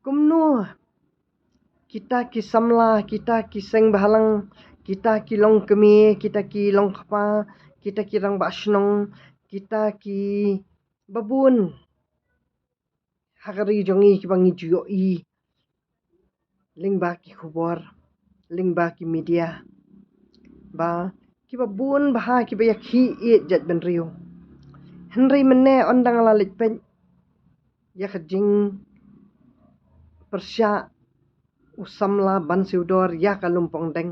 kumnu kita ki samla, kita ki seng bahalang, kita ki long kemi, kita ki long kapa, kita ki rang basnong, kita ki babun hakari jongi ki bangi juyo i lingba ki khubor, lingba ki media ba ki babun baha ki bayak hi i jat ben riu henry mene ondang lalit pen ya kajing persya usamla ban siudor ya kalumpong deng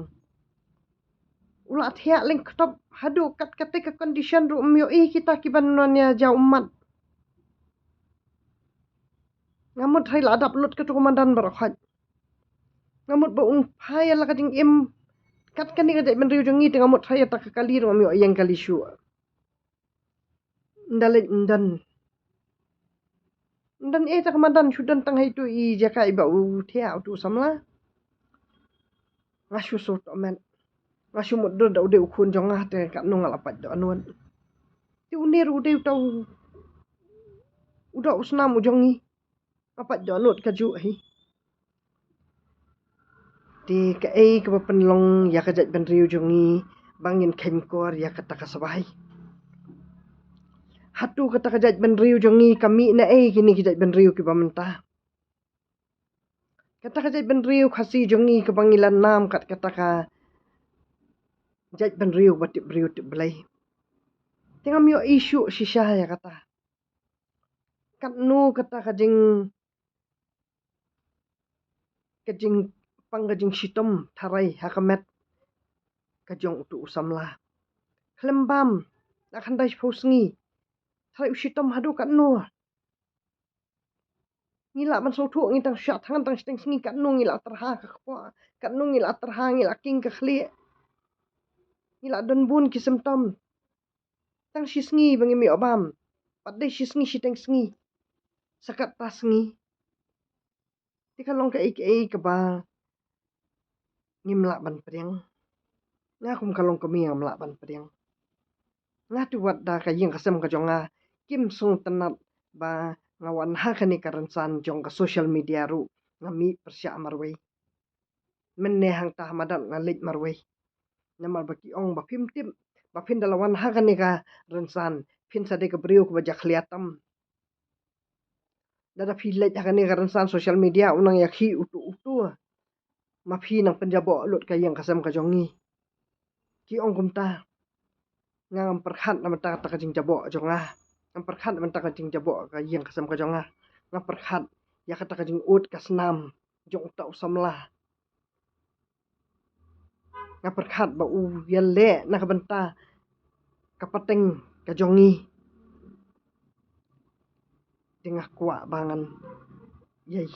ulat hia ling ketop hadu kat ketika condition ru myo i kita ki banonnya ja umat ngamut hai ladap lut ke komandan barakhat ngamut ba ung phai la kading im kat kan ni kadai ben riu jongi tengah mut hai tak kali ru myo yang kali shu ndalit ndan tak komandan sudan tang hai tu i jaka iba u thia tu samla ngashu so to men ngashu mut do de ukhun jongah te kat nong alapat do anun ti unir ude tau udah usnam ujongi apa donut kaju hi di ka ei ka penlong ya ka jat ben riu jongi bangin khenkor ya kata ka sabai hatu kata ka jat ben riu jongi kami na ei kini ki jat ben riu ki bamenta kata ka jat ben riu khasi jongi ka bangilan nam kat kata ka jat ben riu batip riu tip belai tengah mio isu shisha ya kata kat nu kata ka jing panggajing shitom tharai hakamet kajong tu usamla klembam akan dai posngi tharai shitom hadu kat nu ngila man so thu ngi tang shat hang tang steng sngi kat nu ngila terha ka khwa kat nu ngila terha ngila king ka khli ngila don bun ki semtom tang shisngi bangi mi obam padai shisngi shiteng sngi sakat tasngi tikalong ka ik ka ba ngimla ban priang nga kum kalong kami ngamla ban priang nga tu wat da ka yeng kasem ka jonga kim sung tanat ba ngawan ha kani karansan jong ka social media ru ngami persya marwei menne hang ta madat ngalit marwei namar baki ong ba phim tim ba phin dalawan ha kani ka ransan phin sade ka brio ka jakliatam dada philet ha kani ka ransan social media unang yakhi utu mafi nang penjabo lut ka yang kasam ka jongi ki ong kumta ngam perkhat na mata ka jing jabo jonga ngam perkhat mata ka jing jabo ka yang kasam ka jonga ngam perkhat ya kata ka jing ut ka snam jong ta usamla ngam perkhat ba u yelle na ka benta ka pateng ka jongi tengah kwa bangan yai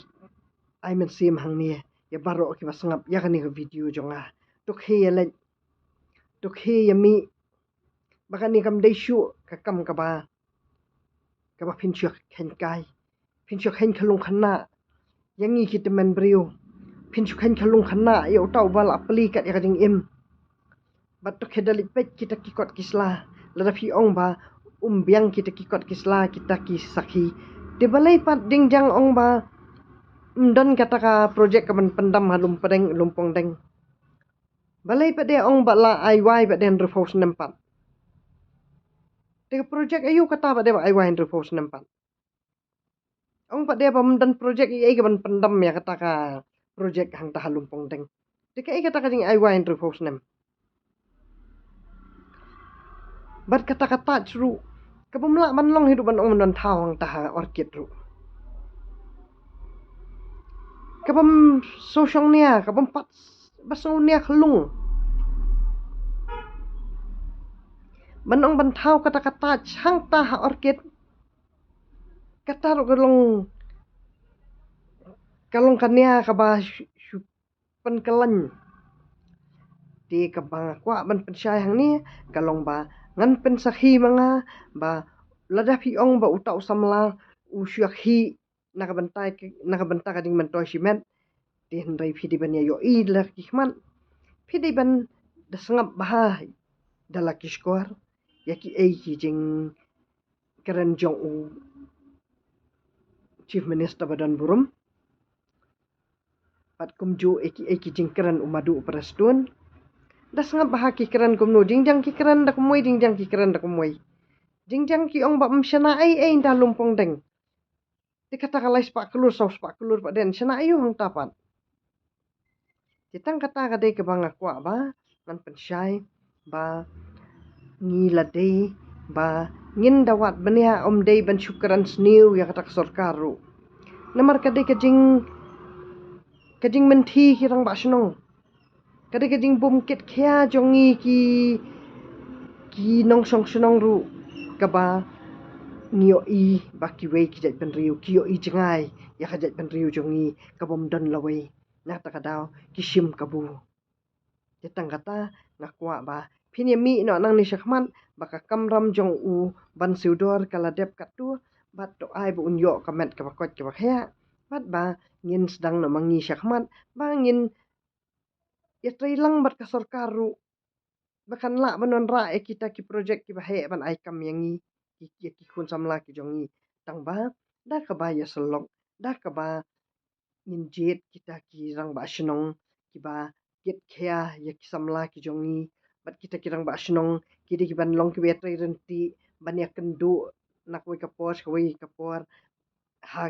ai men sim hang ni ya baro ki basngap ya kani ka video jonga tuk he yele tuk he yami bakani kam dei shu ka kam ka ba phin chuk khen kai phin chuk khen khalung khanna yangi ki temen brio phin chuk khen khalung khanna yo tau bala pli kat ya jing im bat tuk he dalit pet kita ki kot kisla la phi ong ba biang kita ki kot kisla kita ki sakhi de balai pat ding jang ong ba dan kata ka projek ka pendam halum pedeng lumpong deng balai pa de ong bala ai wai pa den refos nempat de projek ayu kata pa de ai wai refos nempat ong pa de pam dan projek ai ka pendam ya kata ka projek hang ta lumpong deng de ka kata ka ding ai wai refos nem bat kata kata chru ka bumla manlong hidup ban ong dan thawang ta orchid ru kabam sosial nia kabam pat basong nia khlung banong bantau kata-kata chang ta ha orchid kata ro kalong kania ka ba pen kelan di ka ba kwa ban pensyai hang ni kalong ba ngan pen sakhi manga ba lada phi ong ba uta usamla usyakhi nak benta ka ding mentoi simen di hendai phi di ban yo i la kihman phi di ban da sangap bah dala kishkor yaki ei ki jing keren jong u chief minister badan burum pat kumju eki jingkeran umadu perestun das ngap bahaki keran kumnu jingjang ki keran da kumui jingjang ki keran da kumui jingjang ki ong ba mshana ai inda lumpong deng dikata kalai sepak kelur saus sepak kelur pak den shana ayu hang tapat Titang kata kadai ke bang akwa ba ngan pensyai ba ngi ladai ba ngin dawat benia om dei ban syukuran sniu ya kata sorkaru namar kadai kajing menti kirang ba shnong kadai kajing bumkit kya jongi ki nong song shnong ru kaba nio i ba ki wei ki jat ban riu ki i jengai ya ka jat ban riu jongi kabom don lawei na ta kadau kishim kabu Jatang kata ngakwa ba phinia mi no nang ni shakman baka kamram jong u ban siudor kala dep katu bat to ai bu unyo kamet ka bakot ka bakya bat ba ngin sedang no mangi shakman ba ngin ya trilang bat ka sorkaru bakan la banon ra e kita ki project ki bahe ban ai kam yangi ki kun samla ki jongi tang ba da ka ba ya selok da ka ba ngin jet kita ki rang ba shnong ki ba get kya ya ki samla ki jongi bat kita kirang ba shnong ki di ki ban long ki betri renti ban ya kendu nak wei kapos ka wei kapor ha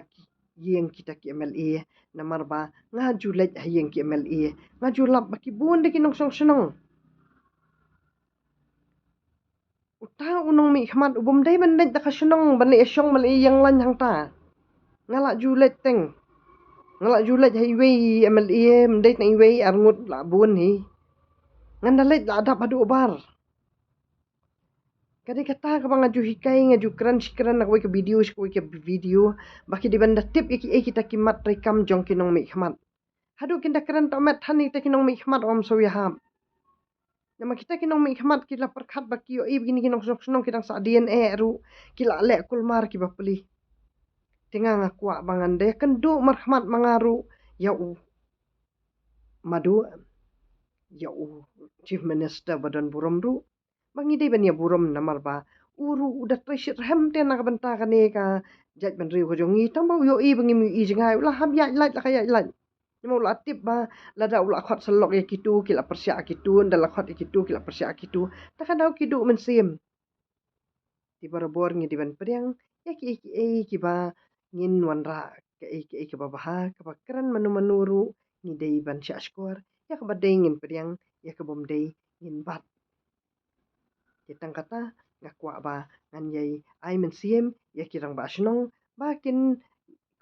yeng kita ki MLA namar ba ngaju lej ha yeng ki MLA ngaju lap ba ki bun de ki nong song shnong uta unong mi khmat ubum dei ban lej da ka shnong ban le shong ban yang lan hang ta ngala ju lej teng ngala julet highway MLA mendait na highway arngut la bun hi ngandalet la adap adu bar kadi kata ka ngaju hikai ngaju kran nak wei ke video baki di banda tip kita kimat rekam jong kinong mi khmat hadu kinda kran tomat thani ta kinong mi khmat om so yaham nama kita kinong mi khmat kila perkhat baki yo i begini kinong sonong kita sa DNA ru kila le kulmar ki bapli tinga ngakwa bangan de kendu marhmat mangaru ya u madu ya u chief minister badan burom ru bangi dei ban ya burom namar ba uru udah treshit hem te nak benta kane ka jaj ban riu ko jongi tambau yo i bangi mi i jingai ulah hab ya laj la kaya laj nimo la tip ba la da ulah khot selok ya kitu kila persya kitu ndala khot kitu kila persya kitu takadau kidu mensim di barabor ngi di ban priang ya ki ba ngin wanra ke ba baha ke ba keren manu ngi dei ban sya skor ya ke ba dei ngin priang ya ke bom dei ngin bat kitang kata ngakwa ba ngan yai ai men siem ya kirang ba shnong ba kin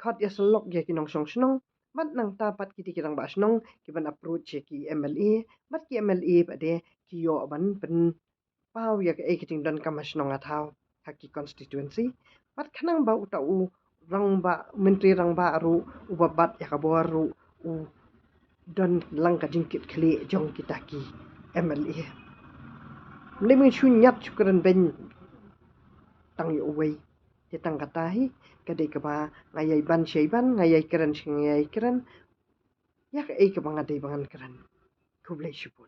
khot ya selok ya kinong song shnong bat nang ta pat kiti kirang ba shnong ki ban approach ya ki MLA bat ki MLA ba de ki yo ban pen pau ya ke kiting don kam shnong athau haki constituency bat khanang ba uta u rang ba menteri rang ba ru ubabat ya kabor ru u don lang ka jingkit khli jong kita ki MLA Mending sunyat syukuran ben tang yo wei tang kata hi kadai ka ba ngayai ban shaiban ngayai keran ya ka ai ka bangadai bangan keran kublai syuput